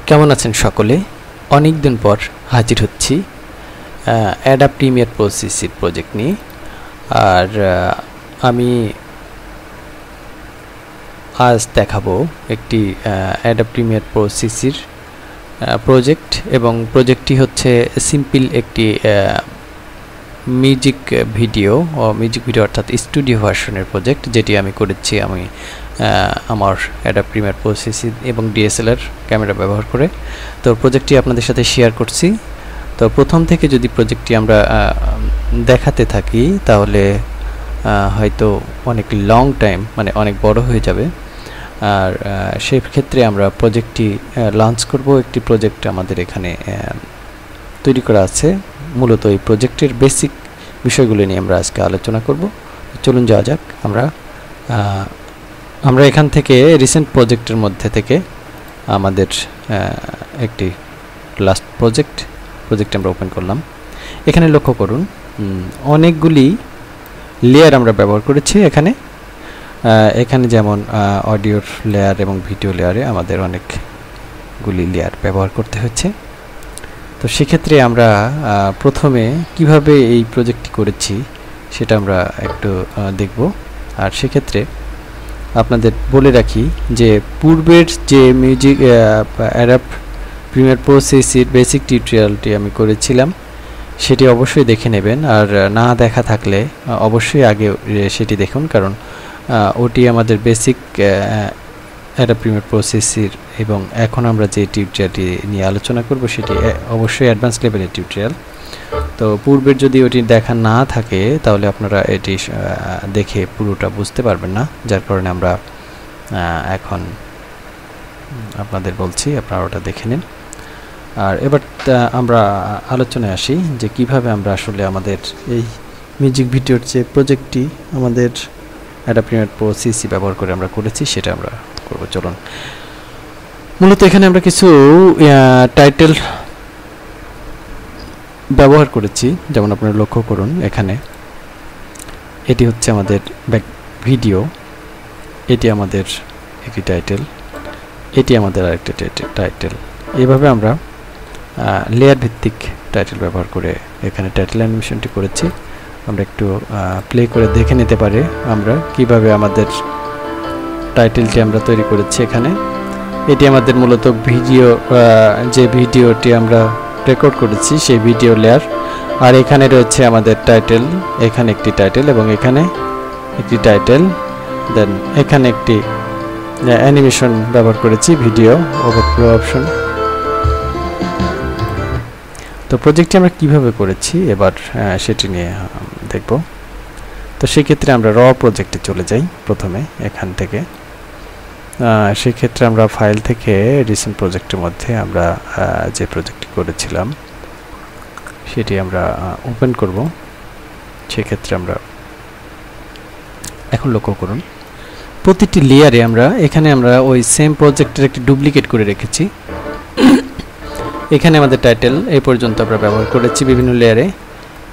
কেমন আছেন সকলে? অনেক দিন পর হাজির হচ্ছি অ্যাডাব প্রিমিয়ার প্রো সিসির প্রজেক্ট নিয়ে। আর আমি আজ দেখাবো একটি অ্যাডাব প্রিমিয়ার প্রো সিসির প্রজেক্ট, এবং প্রজেক্টটি হচ্ছে সিম্পল একটি মিউজিক ভিডিও অর্থাৎ স্টুডিও ভার্সনের প্রজেক্ট, যেটি আমি করেছি আমার অ্যাডাব প্রিমিয়ার প্রো সিসি এবং ডিএসএলআর ক্যামেরা ব্যবহার করে। তো প্রজেক্টটি আপনাদের সাথে শেয়ার করছি। তো প্রথম থেকে যদি প্রজেক্টটি আমরা দেখাতে থাকি তাহলে হয়তো অনেক লং টাইম, মানে অনেক বড় হয়ে যাবে। আর সেই ক্ষেত্রে আমরা প্রজেক্টটি লঞ্চ করব। একটি প্রজেক্ট আমাদের এখানে তৈরি করা আছে। মূলত এই প্রজেক্টের বেসিক বিষয়গুলো নিয়ে আমরা আজকে আলোচনা করব। চলুন যাওয়া যাক। আমরা এখান থেকে রিসেন্ট প্রজেক্টের মধ্যে থেকে আমাদের একটি লাস্ট প্রজেক্ট আমরা ওপেন করলাম। এখানে লক্ষ্য করুন, অনেকগুলি লেয়ার আমরা ব্যবহার করেছি। এখানে যেমন অডিওর লেয়ার এবং ভিডিও লেয়ারে আমাদের অনেকগুলি লেয়ার ব্যবহার করতে হচ্ছে। তো সেক্ষেত্রে আমরা প্রথমে কিভাবে এই প্রজেক্টটি করেছি সেটা আমরা একটু দেখব। আর সেক্ষেত্রে আপনাদের বলে রাখি যে পূর্বের যে মিউজিক অ্যাডাব প্রিমিয়ার প্রো সিসির বেসিক টিউটোরিয়ালটি আমি করেছিলাম সেটি অবশ্যই দেখে নেবেন। আর না দেখা থাকলে অবশ্যই আগে সেটি দেখুন, কারণ ওটি আমাদের বেসিক অ্যাডাব প্রিমিয়ার প্রো সিসির, এবং এখন আমরা যে টিউটোরিয়ালটি নিয়ে আলোচনা করব সেটি অবশ্যই অ্যাডভান্স লেভেলের টিউটোরিয়াল। তো পূর্বের যদি ওটি দেখা না থাকে তাহলে আপনারা এটি দেখে পুরোটা বুঝতে পারবেন না, যার কারণে আমরা এখন আপনাদের বলছি আপনারা ওটা দেখে নিন। আর এবার আমরা আলোচনায় আসি যে কিভাবে আমরা আসলে আমাদের এই মিউজিক ভিডিওর যে প্রজেক্টটি আমাদের অ্যাডাব প্রিমিয়ার প্রো সিসি ব্যবহার করে আমরা করেছি সেটা আমরা করব। চলুন। মূলত এখানে আমরা কিছু টাইটেল ব্যবহার করেছি, যেমন আপনারা লক্ষ্য করুন। এখানে এটি হচ্ছে আমাদের ব্যাক ভিডিও, এটি আমাদের একটি টাইটেল, এটি আমাদের আরেকটি টাইটেল। এইভাবে আমরা লেয়ার ভিত্তিক টাইটেল ব্যবহার করে এখানে টাইটেল অ্যানিমেশনটি করেছি। আমরা একটু প্লে করে দেখে নিতে পারি আমরা কিভাবে আমাদের টাইটেলটি আমরা তৈরি করেছি। এখানে এটি আমাদের মূলত যে ভিডিওটি আমরা রেকর্ড করেছি সেই ভিডিও লেয়ার। আর এখানে রয়েছে আমাদের টাইটেল, এখানে একটি টাইটেল এবং এখানে একটি টাইটেল, দেন এখানে একটি অ্যানিমেশন ব্যবহার করেছি, ভিডিও ওভারফ্লো অপশন। তো প্রজেক্টটি আমরা কিভাবে করেছি এবার সেটি নিয়ে দেখব। তো সেক্ষেত্রে আমরা র প্রজেক্টে চলে যাই প্রথমে এখান থেকে। সেক্ষেত্রে আমরা ফাইল থেকে রিসেন্ট প্রজেক্টের মধ্যে আমরা যে প্রজেক্টটি করেছিলাম সেটি আমরা ওপেন করব। সেক্ষেত্রে আমরা এখন লক্ষ্য করুন, প্রতিটি লেয়ারে আমরা ওই সেম প্রজেক্টের একটি ডুপ্লিকেট করে রেখেছি। এখানে আমাদের টাইটেল এই পর্যন্ত আমরা ব্যবহার করেছি বিভিন্ন লেয়ারে।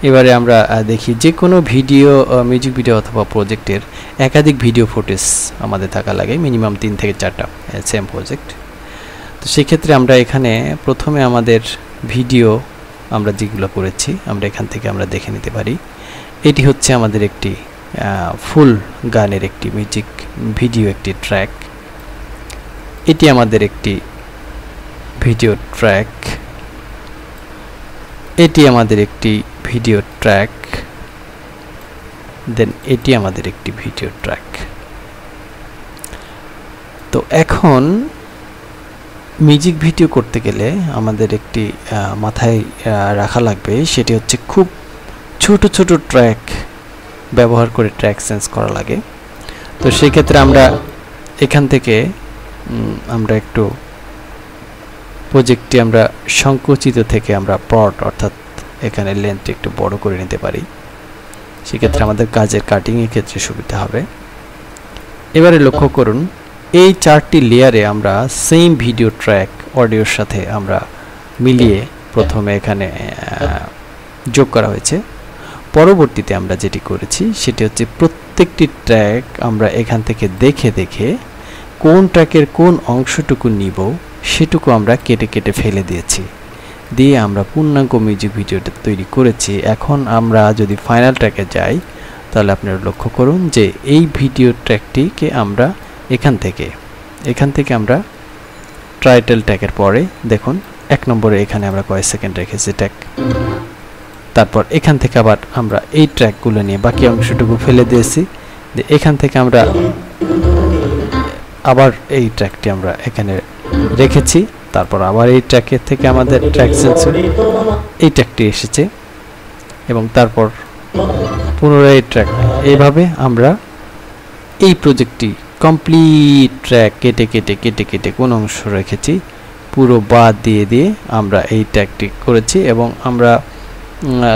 এবারে আমরা দেখি যে কোনো মিউজিক ভিডিও অথবা প্রজেক্টের একাধিক ভিডিও ফুটেজ আমাদের থাকা লাগে, মিনিমাম 3 থেকে 4টা সেম প্রজেক্ট। তো সেক্ষেত্রে আমরা এখানে প্রথমে আমাদের ভিডিও আমরা যেগুলো করেছি আমরা এখান থেকে আমরা দেখে নিতে পারি। এটি হচ্ছে আমাদের একটি ফুল গানের একটি মিউজিক ভিডিও একটি ট্র্যাক। এটি আমাদের একটি ভিডিও ট্র্যাক, এটি আমাদের একটি ভিডিও ট্র্যাক, দেন এটি আমাদের একটি ভিডিও ট্র্যাক। তো এখন মিউজিক ভিডিও করতে গেলে আমাদের একটি মাথায় রাখা লাগবে, সেটি হচ্ছে খুব ছোট ছোট ট্র্যাক ব্যবহার করে ট্র্যাক সেন্স করা লাগে। তো সেই ক্ষেত্রে আমরা এখান থেকে আমরা একটু প্রজেক্টটি আমরা সংকুচিত থেকে আমরা ব্রড, অর্থাৎ এখানে লেন্থ একটু বড় করে নিতে পারি। সেক্ষেত্রে আমাদের কাজের কাটিংয়ের ক্ষেত্রে সুবিধা হবে। এবারে লক্ষ্য করুন, এই 4টি লেয়ারে আমরা সেম ভিডিও ট্র্যাক অডিওর সাথে আমরা মিলিয়ে প্রথমে এখানে যোগ করা হয়েছে। পরবর্তীতে আমরা যেটি করেছি সেটি হচ্ছে প্রত্যেকটি ট্র্যাক আমরা এখান থেকে দেখে দেখে কোন ট্র্যাকের কোন অংশটুকু নিব সেটুকু আমরা কেটে কেটে ফেলে দিয়েছি, দিয়ে আমরা পূর্ণাঙ্গ মিউজিক ভিডিওটা তৈরি করেছি। এখন আমরা যদি ফাইনাল ট্র্যাকে যাই তাহলে আপনারা লক্ষ্য করুন যে এই ভিডিও ট্র্যাকটিকে আমরা এখান থেকে আমরা টাইটেল ট্র্যাকের পরে দেখুন 1 নম্বরে এখানে আমরা কয়েক সেকেন্ড রেখেছি ট্র্যাক, তারপর এখান থেকে আবার আমরা এই ট্র্যাকগুলো নিয়ে বাকি অংশটুকু ফেলে দিয়েছি, এখান থেকে আমরা আবার এই ট্র্যাকটি আমরা এখানে রেখেছি, তারপর আবার এই ট্র্যাকের থেকে আমাদের ট্র্যাক সেন্সর এই ট্র্যাকটি এসেছে এবং তারপর পুনরায় এই ট্র্যাক। এইভাবে আমরা এই প্রজেক্টটি কমপ্লিট ট্র্যাক কেটে কেটে কেটে কেটে কোন অংশ রেখেছি পুরো বাদ দিয়ে দিয়ে আমরা এই ট্র্যাকটি করেছি এবং আমরা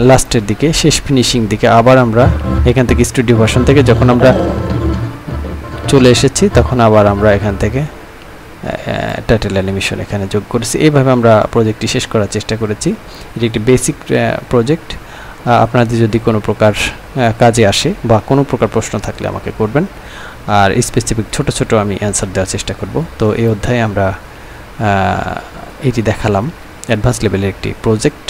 লাস্টের দিকে শেষ ফিনিশিং দিকে আবার আমরা এখান থেকে স্টুডিও ভার্সন থেকে যখন আমরা চলে এসেছি তখন আবার আমরা এখান থেকে টাইটেল অ্যানিমেশন এখানে যোগ করেছি। এইভাবে আমরা প্রজেক্টটি শেষ করার চেষ্টা করেছি। এটি একটি বেসিক প্রজেক্ট। আপনাদের যদি কোনো প্রকার কাজে আসে বা কোনো প্রকার প্রশ্ন থাকলে আমাকে করবেন, আর স্পেসিফিক ছোট ছোট আমি অ্যান্সার দেওয়ার চেষ্টা করব। তো এই অধ্যায়ে আমরা এটি দেখালাম অ্যাডভান্স লেভেলের একটি প্রজেক্ট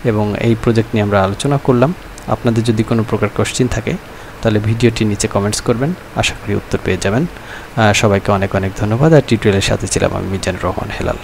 এবং এই প্রজেক্ট নিয়ে আমরা আলোচনা করলাম। আপনাদের যদি কোনো প্রকার কোশ্চেন থাকে তাহলে ভিডিওটির নিচে কমেন্টস করবেন, আশা করি উত্তর পেয়ে যাবেন। সবাইকে অনেক অনেক ধন্যবাদ। আর টিউটোরিয়ালের সাথে ছিলাম আমি মিজানুর রহমান হেলাল।